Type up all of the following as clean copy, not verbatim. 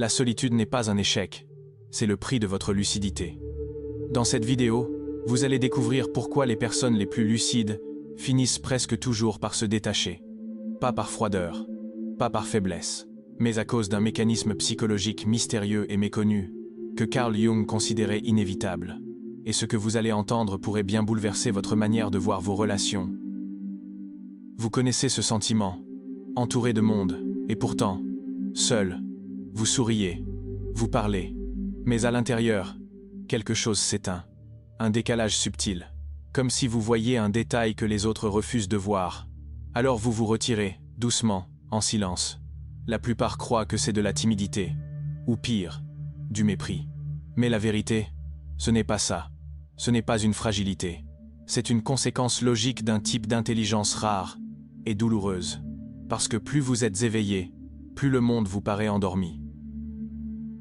La solitude n'est pas un échec, c'est le prix de votre lucidité. Dans cette vidéo, vous allez découvrir pourquoi les personnes les plus lucides finissent presque toujours par se détacher. Pas par froideur, pas par faiblesse, mais à cause d'un mécanisme psychologique mystérieux et méconnu que Carl Jung considérait inévitable. Et ce que vous allez entendre pourrait bien bouleverser votre manière de voir vos relations. Vous connaissez ce sentiment, entouré de monde, et pourtant, seul. Vous souriez, vous parlez, mais à l'intérieur, quelque chose s'éteint. Un décalage subtil, comme si vous voyiez un détail que les autres refusent de voir. Alors vous vous retirez, doucement, en silence. La plupart croient que c'est de la timidité, ou pire, du mépris. Mais la vérité, ce n'est pas ça. Ce n'est pas une fragilité. C'est une conséquence logique d'un type d'intelligence rare et douloureuse. Parce que plus vous êtes éveillé, plus le monde vous paraît endormi.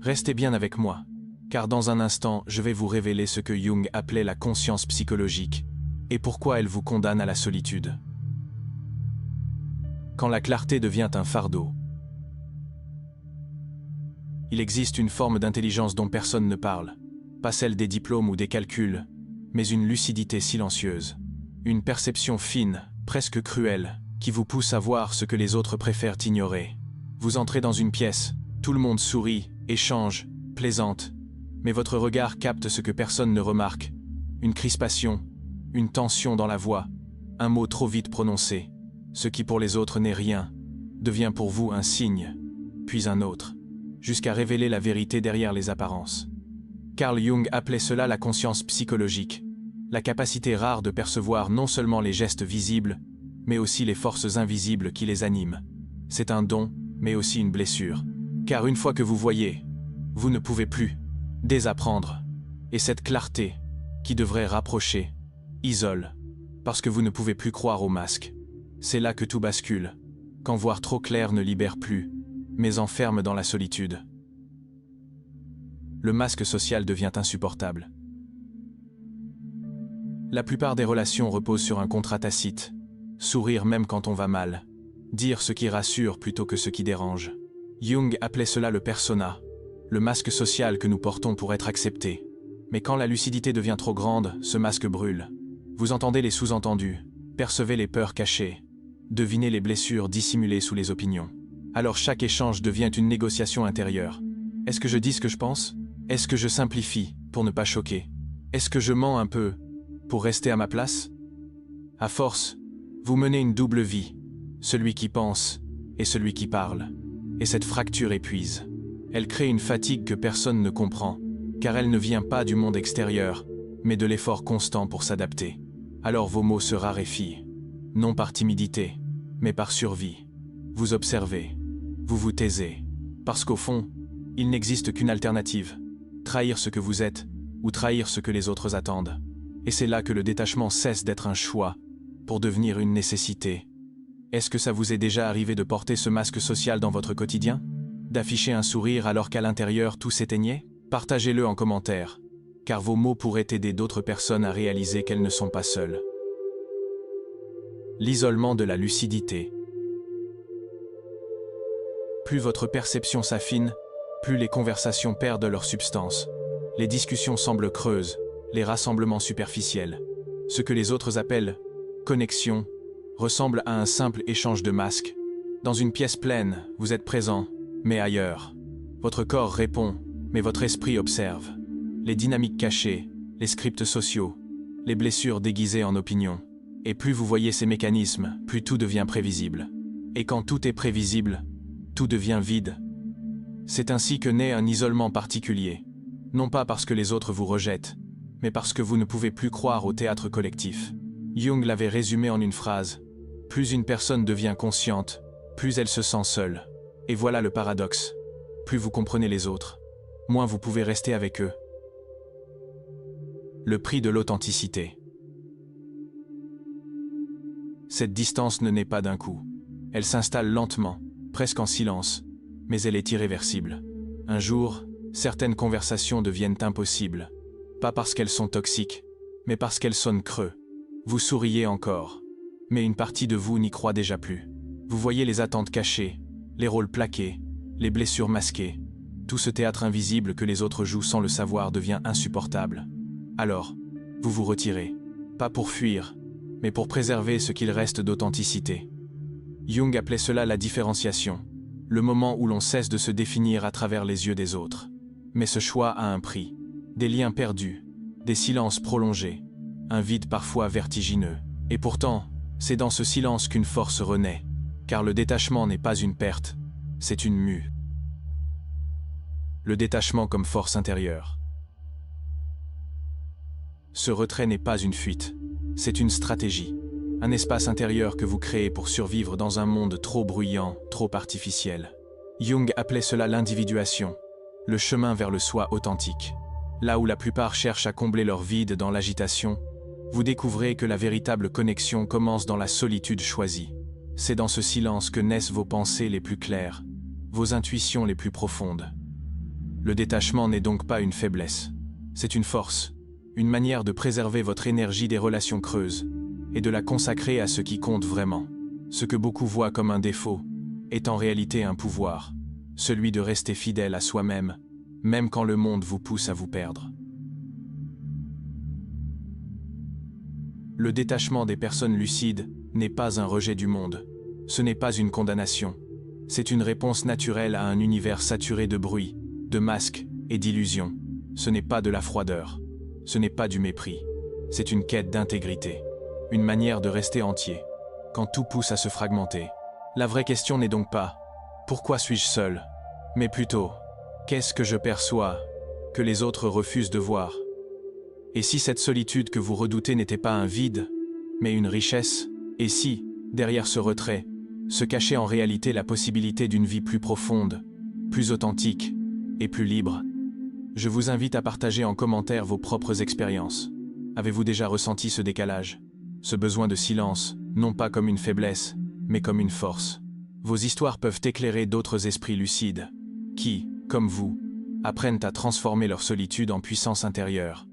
Restez bien avec moi, car dans un instant, je vais vous révéler ce que Jung appelait la conscience psychologique et pourquoi elle vous condamne à la solitude. Quand la clarté devient un fardeau. Il existe une forme d'intelligence dont personne ne parle, pas celle des diplômes ou des calculs, mais une lucidité silencieuse, une perception fine, presque cruelle, qui vous pousse à voir ce que les autres préfèrent ignorer. Vous entrez dans une pièce, tout le monde sourit, échange, plaisante, mais votre regard capte ce que personne ne remarque, une crispation, une tension dans la voix, un mot trop vite prononcé. Ce qui pour les autres n'est rien, devient pour vous un signe, puis un autre, jusqu'à révéler la vérité derrière les apparences. Carl Jung appelait cela la conscience psychologique, la capacité rare de percevoir non seulement les gestes visibles, mais aussi les forces invisibles qui les animent. C'est un don, mais aussi une blessure. Car une fois que vous voyez, vous ne pouvez plus désapprendre. Et cette clarté, qui devrait rapprocher, isole, parce que vous ne pouvez plus croire au masque. C'est là que tout bascule, quand voir trop clair ne libère plus, mais enferme dans la solitude. Le masque social devient insupportable. La plupart des relations reposent sur un contrat tacite. Sourire même quand on va mal. Dire ce qui rassure plutôt que ce qui dérange. Jung appelait cela le persona, le masque social que nous portons pour être acceptés. Mais quand la lucidité devient trop grande, ce masque brûle. Vous entendez les sous-entendus, percevez les peurs cachées, devinez les blessures dissimulées sous les opinions. Alors chaque échange devient une négociation intérieure. Est-ce que je dis ce que je pense ? Est-ce que je simplifie, pour ne pas choquer ? Est-ce que je mens un peu, pour rester à ma place ? À force, vous menez une double vie, celui qui pense et celui qui parle. Et cette fracture épuise. Elle crée une fatigue que personne ne comprend, car elle ne vient pas du monde extérieur, mais de l'effort constant pour s'adapter. Alors vos mots se raréfient, non par timidité, mais par survie. Vous observez, vous vous taisez, parce qu'au fond, il n'existe qu'une alternative, trahir ce que vous êtes, ou trahir ce que les autres attendent. Et c'est là que le détachement cesse d'être un choix, pour devenir une nécessité. Est-ce que ça vous est déjà arrivé de porter ce masque social dans votre quotidien ? D'afficher un sourire alors qu'à l'intérieur tout s'éteignait ? Partagez-le en commentaire, car vos mots pourraient aider d'autres personnes à réaliser qu'elles ne sont pas seules. L'isolement de la lucidité. Plus votre perception s'affine, plus les conversations perdent leur substance. Les discussions semblent creuses, les rassemblements superficiels. Ce que les autres appellent « connexion » ressemble à un simple échange de masques. Dans une pièce pleine, vous êtes présent, mais ailleurs. Votre corps répond, mais votre esprit observe. Les dynamiques cachées, les scripts sociaux, les blessures déguisées en opinions. Et plus vous voyez ces mécanismes, plus tout devient prévisible. Et quand tout est prévisible, tout devient vide. C'est ainsi que naît un isolement particulier. Non pas parce que les autres vous rejettent, mais parce que vous ne pouvez plus croire au théâtre collectif. Jung l'avait résumé en une phrase. Plus une personne devient consciente, plus elle se sent seule. Et voilà le paradoxe. Plus vous comprenez les autres, moins vous pouvez rester avec eux. Le prix de l'authenticité. Cette distance ne naît pas d'un coup. Elle s'installe lentement, presque en silence, mais elle est irréversible. Un jour, certaines conversations deviennent impossibles. Pas parce qu'elles sont toxiques, mais parce qu'elles sonnent creux. Vous souriez encore, mais une partie de vous n'y croit déjà plus. Vous voyez les attentes cachées, les rôles plaqués, les blessures masquées. tout ce théâtre invisible que les autres jouent sans le savoir devient insupportable. Alors, vous vous retirez. Pas pour fuir, mais pour préserver ce qu'il reste d'authenticité. Jung appelait cela la différenciation, le moment où l'on cesse de se définir à travers les yeux des autres. Mais ce choix a un prix. Des liens perdus, des silences prolongés, un vide parfois vertigineux. Et pourtant, c'est dans ce silence qu'une force renaît, car le détachement n'est pas une perte, c'est une mue. Le détachement comme force intérieure. Ce retrait n'est pas une fuite, c'est une stratégie, un espace intérieur que vous créez pour survivre dans un monde trop bruyant, trop artificiel. Jung appelait cela l'individuation, le chemin vers le soi authentique. Là où la plupart cherchent à combler leur vide dans l'agitation, vous découvrez que la véritable connexion commence dans la solitude choisie. C'est dans ce silence que naissent vos pensées les plus claires, vos intuitions les plus profondes. Le détachement n'est donc pas une faiblesse, c'est une force, une manière de préserver votre énergie des relations creuses et de la consacrer à ce qui compte vraiment. Ce que beaucoup voient comme un défaut est en réalité un pouvoir, celui de rester fidèle à soi-même, même quand le monde vous pousse à vous perdre. Le détachement des personnes lucides n'est pas un rejet du monde, ce n'est pas une condamnation, c'est une réponse naturelle à un univers saturé de bruit, de masques et d'illusions. Ce n'est pas de la froideur, ce n'est pas du mépris, c'est une quête d'intégrité, une manière de rester entier, quand tout pousse à se fragmenter. La vraie question n'est donc pas « Pourquoi suis-je seul ?», mais plutôt « Qu'est-ce que je perçois, que les autres refusent de voir ?» Et si cette solitude que vous redoutez n'était pas un vide, mais une richesse? Et si, derrière ce retrait, se cachait en réalité la possibilité d'une vie plus profonde, plus authentique et plus libre? Je vous invite à partager en commentaire vos propres expériences. Avez-vous déjà ressenti ce décalage, ce besoin de silence, non pas comme une faiblesse, mais comme une force? Vos histoires peuvent éclairer d'autres esprits lucides, qui, comme vous, apprennent à transformer leur solitude en puissance intérieure.